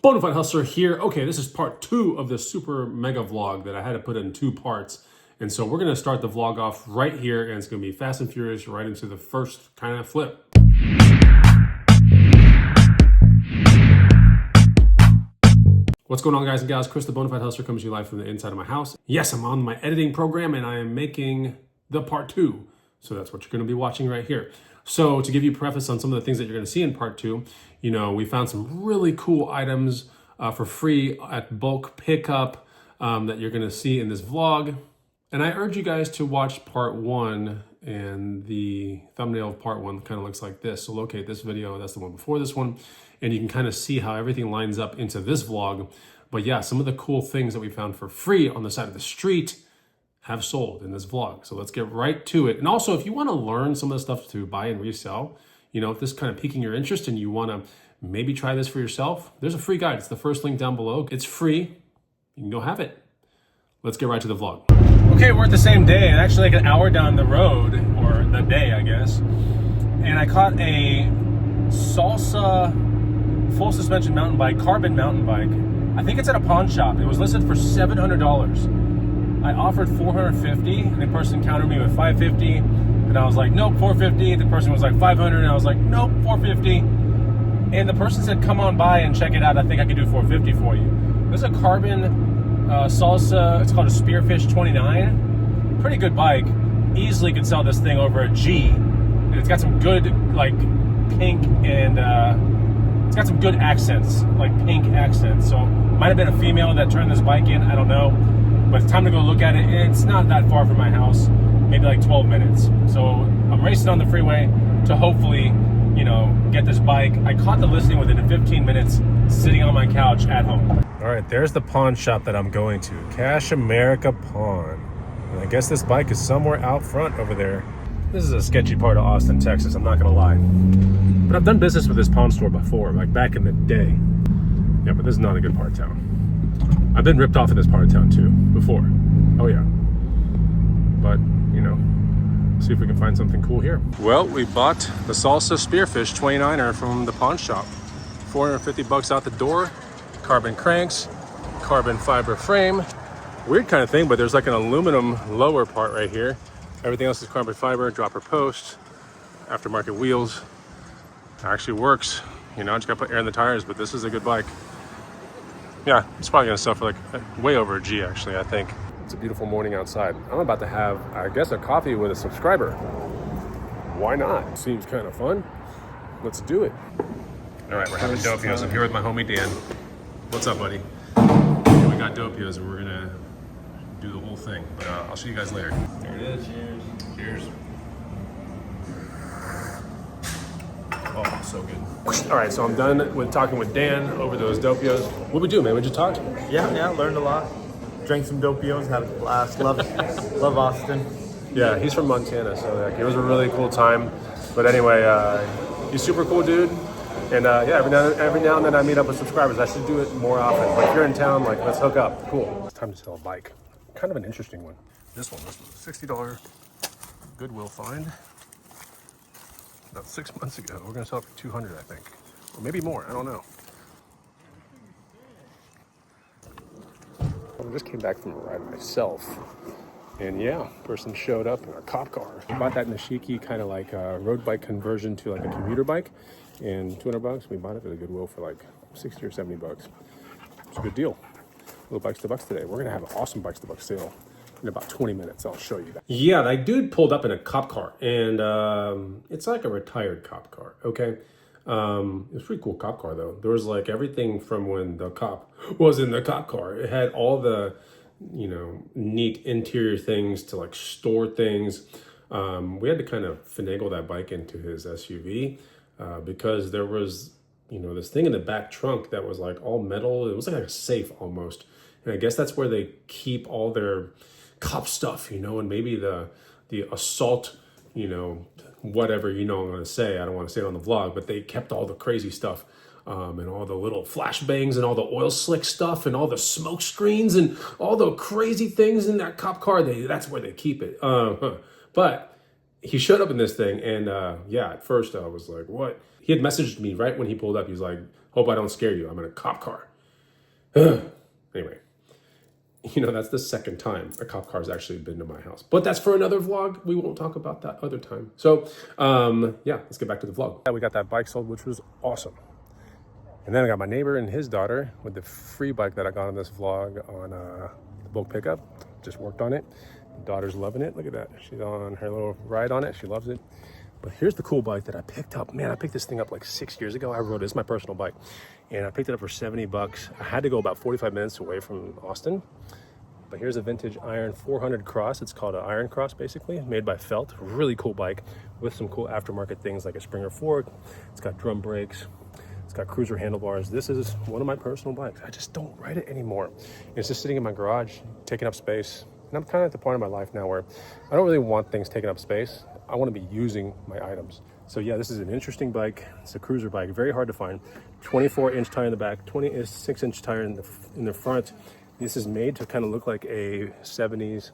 Bonafide Hustler here. Okay, this is part 2 of this super mega vlog that I had to put in 2 parts. And so we're going to start the vlog off right here, and it's going to be fast and furious right into the first kind of flip. What's going on, guys and gals? Chris the Bonafide Hustler comes to you live from the inside of my house. Yes, I'm on my editing program and I am making the part 2. So that's what you're going to be watching right here. So to give you preface on some of the things that you're going to see in part 2, you know, we found some really cool items for free at bulk pickup that you're going to see in this vlog. And I urge you guys to watch part 1, and the thumbnail of part 1 kind of looks like this. So locate this video, that's the one before this one, and you can kind of see how everything lines up into this vlog. But yeah, some of the cool things that we found for free on the side of the street have sold in this vlog. So let's get right to it. And also, if you want to learn some of the stuff to buy and resell, you know, if this kind of piquing your interest and you want to maybe try this for yourself, there's a free guide. It's the first link down below. It's free. You can go have it. Let's get right to the vlog. Okay, we're at the same day, and actually like an hour down the road, or the day, I guess. And I caught a Salsa full suspension mountain bike, carbon mountain bike. I think it's at a pawn shop. It was listed for $700. I offered $450, and the person countered me with $550, and I was like, nope, $450. The person was like $500, and I was like, nope, $450. And the person said, come on by and check it out. I think I could do $450 for you. This is a carbon Salsa. It's called a Spearfish 29. Pretty good bike. Easily could sell this thing over a G. And it's got some good, like, pink and it's got some good accents, like pink accents. So might have been a female that turned this bike in. I don't know. But it's time to go look at it. It's not that far from my house, maybe like 12 minutes. So I'm racing on the freeway to hopefully, you know, get this bike. I caught the listing within 15 minutes sitting on my couch at home. All right, there's the pawn shop that I'm going to. Cash America Pawn. And I guess this bike is somewhere out front over there. This is a sketchy part of Austin, Texas, I'm not gonna lie. But I've done business with this pawn store before, like back in the day. Yeah, but this is not a good part of town. I've been ripped off in this part of town too, before. Oh yeah. But, you know, see if we can find something cool here. Well, we bought the Salsa Spearfish 29er from the pawn shop. 450 bucks out the door. Carbon cranks, carbon fiber frame. Weird kind of thing, but there's like an aluminum lower part right here. Everything else is carbon fiber, dropper post, aftermarket wheels. It actually works. You know, I just gotta put air in the tires, but this is a good bike. Yeah, it's probably gonna sell for like way over a G actually, I think. It's a beautiful morning outside. I'm about to have, I guess, a coffee with a subscriber. Why not? Seems kind of fun. Let's do it. All right, we're having dopios. I'm here with my homie Dan. What's up, buddy? Yeah, we got dopios and we're gonna do the whole thing, but I'll see you guys later. There it is. Cheers. Cheers. Oh, so good. All right, so I'm done with talking with Dan over those dopios. What we do, man? We just talked? Yeah, learned a lot. Drank some dopios, had a blast. Love Austin. Yeah, he's from Montana, so like, it was a really cool time. But anyway, he's super cool dude. And yeah, every now and then I meet up with subscribers. I should do it more often. Like if you're in town, like let's hook up. Cool. It's time to sell a bike. Kind of an interesting one. This was a $60 Goodwill find about 6 months ago. We're gonna sell it for $200, I think, or maybe more. I don't know. I just came back from a ride myself, and yeah, person showed up in a cop car. I bought that Nishiki kind of like a road bike conversion to like a commuter bike. And 200 bucks, we bought it at a Goodwill for like 60 or 70 bucks. It's a good deal. Little Bikes to Bucks today. We're gonna have an awesome Bikes to Bucks sale in about 20 minutes. I'll show you that. Yeah, that dude pulled up in a cop car, and it's like a retired cop car, okay? It was a pretty cool cop car though. There was like everything from when the cop was in the cop car. It had all the, you know, neat interior things to like store things. We had to kind of finagle that bike into his SUV. Because there was, you know, this thing in the back trunk that was like all metal. It was like a safe almost. And I guess that's where they keep all their cop stuff, you know, and maybe the assault, you know, whatever, you know, I'm going to say. I don't want to say it on the vlog, but they kept all the crazy stuff and all the little flashbangs and all the oil slick stuff and all the smoke screens and all the crazy things in that cop car. That's where they keep it. But he showed up in this thing, and yeah, at first I was like, what? He had messaged me right when he pulled up. He was like, hope I don't scare you. I'm in a cop car. Anyway, you know, that's the second time a cop car's actually been to my house. But that's for another vlog. We won't talk about that other time. So, yeah, let's get back to the vlog. Yeah, we got that bike sold, which was awesome. And then I got my neighbor and his daughter with the free bike that I got on this vlog on the bulk pickup. Just worked on it. The daughter's loving it. Look at that. She's on her little ride on it. She loves it. But here's the cool bike that I picked up. Man, I picked this thing up like 6 years ago. I rode it. It's my personal bike. And I picked it up for 70 bucks. I had to go about 45 minutes away from Austin. But here's a vintage Iron 400 Cross. It's called an Iron Cross, basically, made by Felt. Really cool bike with some cool aftermarket things like a Springer fork. It's got drum brakes. It's got cruiser handlebars. This is one of my personal bikes. I just don't ride it anymore. And it's just sitting in my garage, taking up space. And I'm kind of at the point in my life now where I don't really want things taking up space. I want to be using my items. So yeah, this is an interesting bike. It's a cruiser bike, very hard to find. 24-inch tire in the back, 26-inch tire in the front. This is made to kind of look like a 70s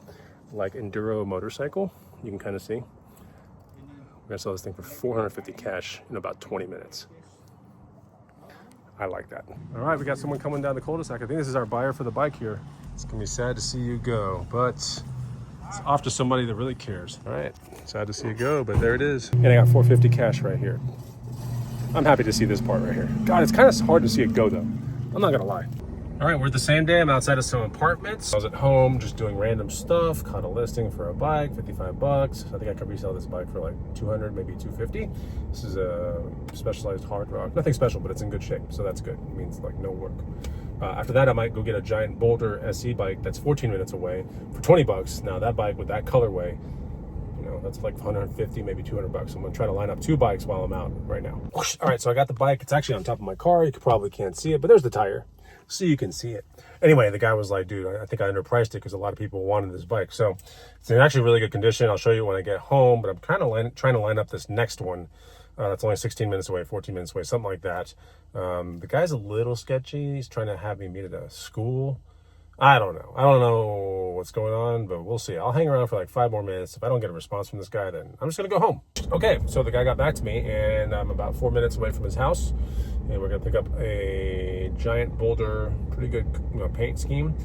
like enduro motorcycle. You can kind of see. We're gonna sell this thing for $450 cash in about 20 minutes. I like that. All right, we got someone coming down the cul-de-sac. I think this is our buyer for the bike here. It's gonna be sad to see you go, but it's off to somebody that really cares. All right, sad to see you go, but there it is. And I got $450 cash right here. I'm happy to see this part right here. God, it's kind of hard to see it go though. I'm not gonna lie. All right, we're at the same day. I'm outside of some apartments. I was at home just doing random stuff, caught a listing for a bike, 55 bucks. I think I could resell this bike for like 200, maybe 250. This is a specialized hard rock. Nothing special, but it's in good shape, so that's good. It means like no work. After that, I might go get a giant Boulder SE bike that's 14 minutes away for 20 bucks. Now that bike with that colorway, you know, that's like 150, maybe 200 bucks. I'm gonna try to line up 2 bikes while I'm out right now. All right, so I got the bike. It's actually on top of my car. You probably can't see it, but there's the tire, so you can see it. Anyway, the guy was like, dude, I think I underpriced it because a lot of people wanted this bike. So it's in actually really good condition. I'll show you when I get home, but I'm kind of trying to line up this next one. That's only 16 minutes away, 14 minutes away, something like that. The guy's a little sketchy. He's trying to have me meet at a school. I don't know. I don't know what's going on, but we'll see. I'll hang around for like 5 more minutes. If I don't get a response from this guy, then I'm just going to go home. Okay, so the guy got back to me, and I'm about 4 minutes away from his house. And we're going to pick up a giant Boulder, pretty good paint scheme.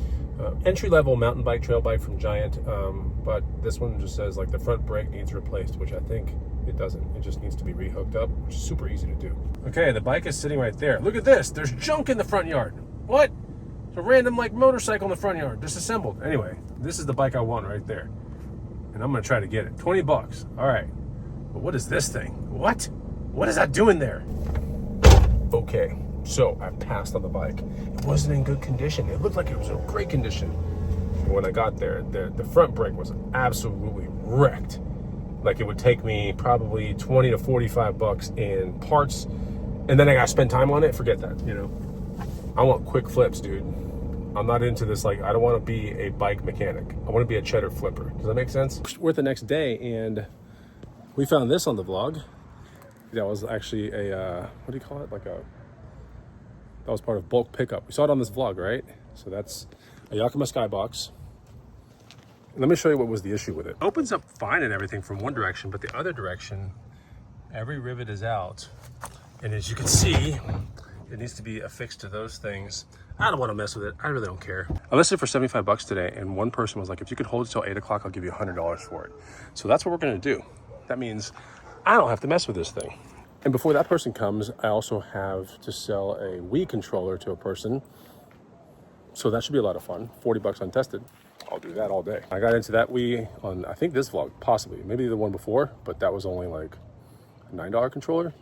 Entry-level mountain bike, trail bike from Giant. But this one just says like the front brake needs replaced, which I think it doesn't. It just needs to be rehooked up, which is super easy to do. Okay, the bike is sitting right there. Look at this. There's junk in the front yard. What? It's a random like motorcycle in the front yard, disassembled. Anyway, this is the bike I want right there. And I'm going to try to get it. 20 bucks. All right. But what is this thing? What? What is that doing there? Okay, so I passed on the bike. It wasn't in good condition. It looked like it was in great condition. But when I got there, the front brake was absolutely wrecked. Like it would take me probably 20 to 45 bucks in parts, and then I gotta spend time on it. Forget that, you know. I want quick flips, dude. I'm not into this, like, I don't want to be a bike mechanic. I want to be a cheddar flipper. Does that make sense? We're the next day, and we found this on the vlog. That was actually a, what do you call it? Like that was part of bulk pickup. We saw it on this vlog, right? So that's a Yakima Skybox. Let me show you what was the issue with it. It opens up fine and everything from one direction, but the other direction, every rivet is out. And as you can see, it needs to be affixed to those things. I don't want to mess with it. I really don't care. I listed it for 75 bucks today, and one person was like, if you could hold it till 8 o'clock, I'll give you $100 for it. So that's what we're gonna do. That means I don't have to mess with this thing. And before that person comes, I also have to sell a Wii controller to a person. So that should be a lot of fun. 40 bucks untested. I'll do that all day. I got into that Wii on, I think this vlog, possibly, maybe the one before, but that was only like a $9 controller,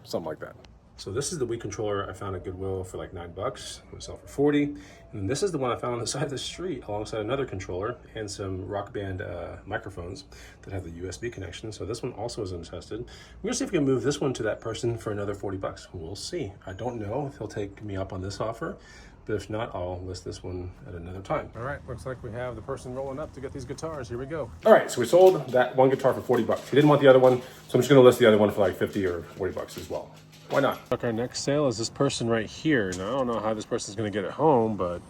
something like that. So this is the Wii controller I found at Goodwill for like $9. I'm gonna sell for 40. And this is the one I found on the side of the street alongside another controller and some Rock Band microphones that have the USB connection. So this one also is untested. We're gonna see if we can move this one to that person for another 40 bucks. We'll see. I don't know if he'll take me up on this offer, but if not, I'll list this one at another time. All right, looks like we have the person rolling up to get these guitars. Here we go. All right, so we sold that one guitar for 40 bucks. He didn't want the other one, so I'm just gonna list the other one for like 50 or 40 bucks as well. Why not? Okay, our next sale is this person right here. Now, I don't know how this person's gonna get it home, but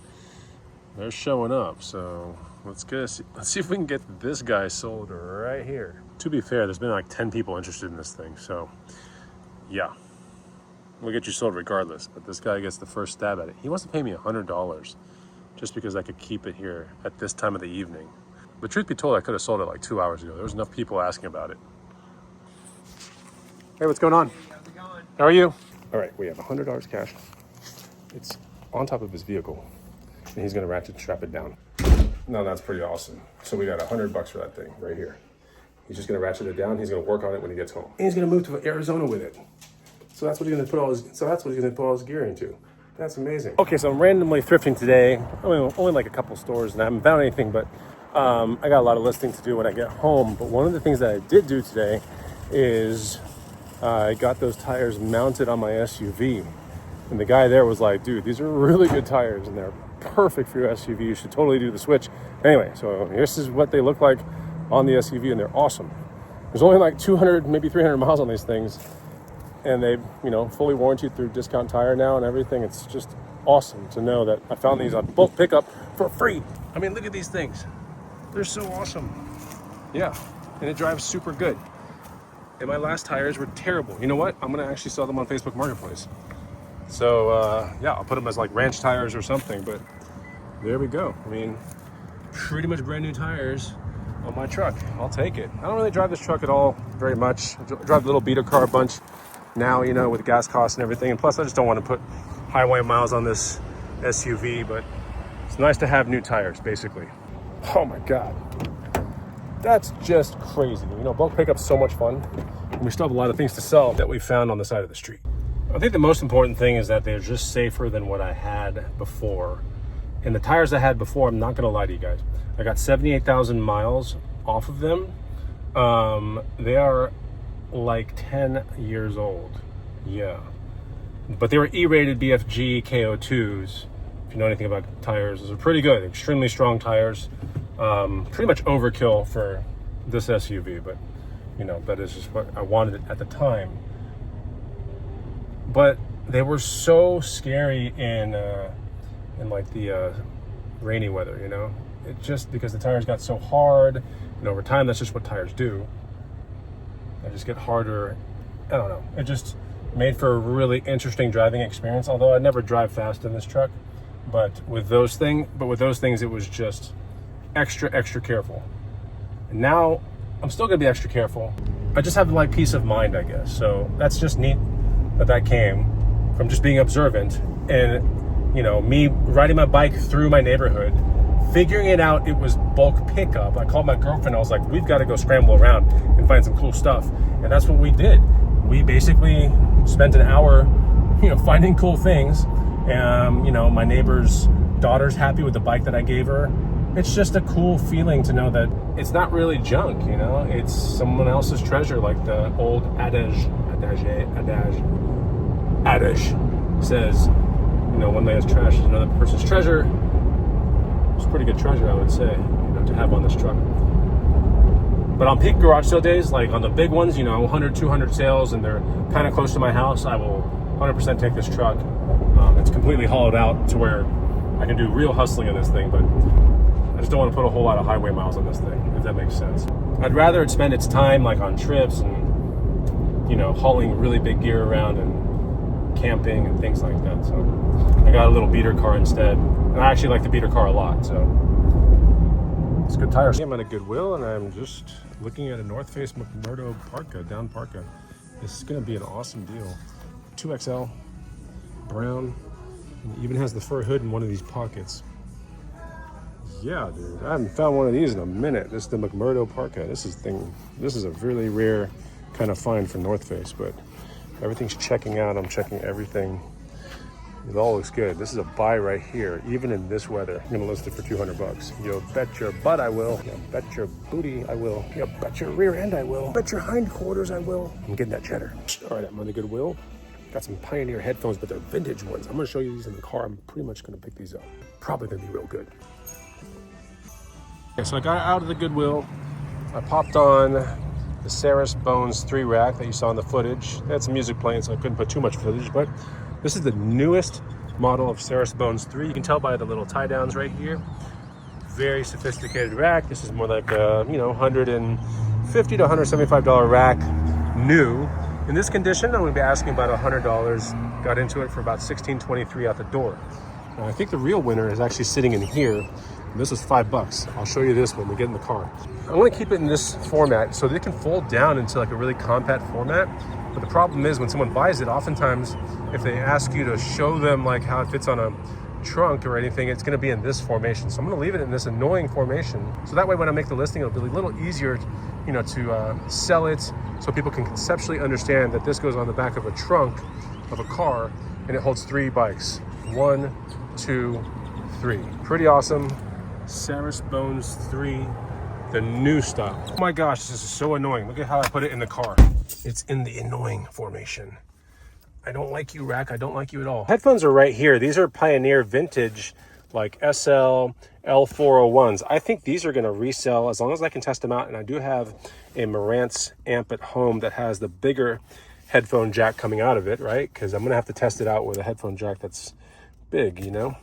they're showing up. So let's see if we can get this guy sold right here. To be fair, there's been like 10 people interested in this thing. So yeah, we'll get you sold regardless. But this guy gets the first stab at it. He wants to pay me $100 just because I could keep it here at this time of the evening. But truth be told, I could have sold it like 2 hours ago. There was enough people asking about it. Hey, what's going on? How's it going? How are you? All right, we have $100 cash. It's on top of his vehicle, and he's gonna ratchet strap it down. No, that's pretty awesome. So we got $100 for that thing right here. He's just gonna ratchet it down. He's gonna work on it when he gets home, and he's gonna move to Arizona with it. So that's what he's gonna put all his. So that's what he's gonna put all his gear into. That's amazing. Okay, so I'm randomly thrifting today. Only like a couple stores, and I haven't found anything, but I got a lot of listing to do when I get home. But one of the things that I did do today is I got those tires mounted on my SUV. And the guy there was like, dude, these are really good tires and they're perfect for your SUV. You should totally do the switch. Anyway, so this is what they look like on the SUV and they're awesome. There's only like 200, maybe 300 miles on these things. And they, fully warranted through Discount Tire now and everything. It's just awesome to know that I found these on bulk pickup for free. I mean, look at these things. They're so awesome. Yeah, and it drives super good. And my last tires were terrible. You know what? I'm gonna actually sell them on Facebook Marketplace. So yeah, I'll put them as like ranch tires or something, but there we go. I mean, pretty much brand new tires on my truck. I'll take it. I don't really drive this truck at all very much. I drive the little beater car a bunch now, with gas costs and everything. And plus I just don't want to put highway miles on this SUV, but it's nice to have new tires basically. Oh my God. That's just crazy. Bulk pickup's so much fun. And we still have a lot of things to sell that we found on the side of the street. I think the most important thing is that they're just safer than what I had before. And the tires I had before, I'm not gonna lie to you guys, I got 78,000 miles off of them. They are like 10 years old. Yeah. But they were E-rated BFG KO2s. If you know anything about tires, those are pretty good, extremely strong tires. Pretty much overkill for this SUV, but that is just what I wanted at the time. But they were so scary in like the rainy weather, it just because the tires got so hard, and over time that's just what tires do. They just get harder. I don't know. It just made for a really interesting driving experience. Although I never drive fast in this truck, but with those things, it was just extra careful. And now I'm still gonna be extra careful. I just have like peace of mind, I guess. So that's just neat that came from just being observant and me riding my bike through my neighborhood, figuring it out. It was bulk pickup. I called my girlfriend. I was like, we've got to go scramble around and find some cool stuff. And that's what we did. We basically spent an hour finding cool things. My neighbor's daughter's happy with the bike that I gave her. It's just a cool feeling to know that it's not really junk, it's someone else's treasure, like the old adage says, one man's trash is another person's treasure. It's pretty good treasure, I would say, to have on this truck. But on peak garage sale days, like on the big ones, 100, 200 sales, and they're kind of close to my house, I will 100% take this truck. It's completely hollowed out to where I can do real hustling in this thing, but I just don't want to put a whole lot of highway miles on this thing, if that makes sense. I'd rather it spend its time like on trips and, hauling really big gear around and camping and things like that. So I got a little beater car instead. And I actually like the beater car a lot, so it's good tires. I'm at a Goodwill and I'm just looking at a North Face McMurdo parka, down parka. This is gonna be an awesome deal. 2XL, brown, and it even has the fur hood in one of these pockets. Yeah, dude, I haven't found one of these in a minute. This is the McMurdo parka. This is a really rare kind of find for North Face, but everything's checking out. I'm checking everything. It all looks good. This is a buy right here, even in this weather. I'm gonna list it for $200. You bet your butt I will. You bet your booty I will. You bet your rear end I will. Bet your hindquarters I will. I'm getting that cheddar. All right, I'm on the Goodwill. Got some Pioneer headphones, but they're vintage ones. I'm gonna show you these in the car. I'm pretty much gonna pick these up. Probably gonna be real good. Okay, so I got out of the Goodwill. I popped on the Saris Bones 3 rack that you saw in the footage. They had some music playing, so I couldn't put too much footage, but this is the newest model of Saris Bones 3. You can tell by the little tie downs right here. Very sophisticated rack. This is more like a, $150 to $175 rack, new. In this condition, I'm gonna be asking about $100. Got into it for about $16.23 out the door. Now, I think the real winner is actually sitting in here. And this was $5. I'll show you this when we get in the car. I want to keep it in this format so they can fold down into like a really compact format. But the problem is when someone buys it, oftentimes if they ask you to show them like how it fits on a trunk or anything, it's going to be in this formation. So I'm going to leave it in this annoying formation. So that way when I make the listing, it'll be a little easier, you know, to sell it so people can conceptually understand that this goes on the back of a trunk of a car and it holds 3 bikes. 1, 2, 3. Pretty awesome. Saris Bones 3, the new style. Oh my gosh, this is so annoying. Look at how I put it in the car. It's in the annoying formation. I don't like you, Rack. I don't like you at all. Headphones are right here. These are Pioneer vintage, like SL L401s. I think these are gonna resell as long as I can test them out. And I do have a Marantz amp at home that has the bigger headphone jack coming out of it, right? Because I'm gonna have to test it out with a headphone jack that's big, you know?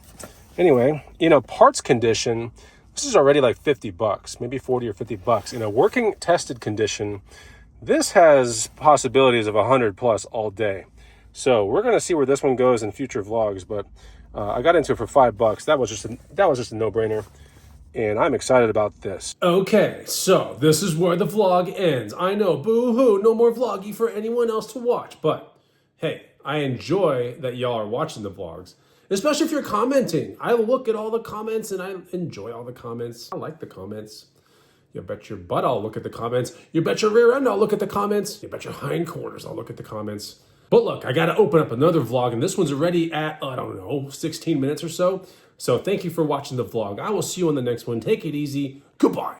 Anyway, you know, parts condition, this is already like $50, maybe 40 or $50. In a working tested condition, this has possibilities of 100 plus all day. So we're gonna see where this one goes in future vlogs, but I got into it for $5. That was just a no-brainer, and I'm excited about this. Okay, so this is where the vlog ends. I know, boo-hoo, no more vloggy for anyone else to watch, but hey, I enjoy that y'all are watching the vlogs. Especially if you're commenting. I look at all the comments and I enjoy all the comments. I like the comments. You bet your butt I'll look at the comments. You bet your rear end I'll look at the comments. You bet your hindquarters I'll look at the comments. But look, I gotta open up another vlog and this one's already at, I don't know, 16 minutes or so. So thank you for watching the vlog. I will see you on the next one. Take it easy. Goodbye.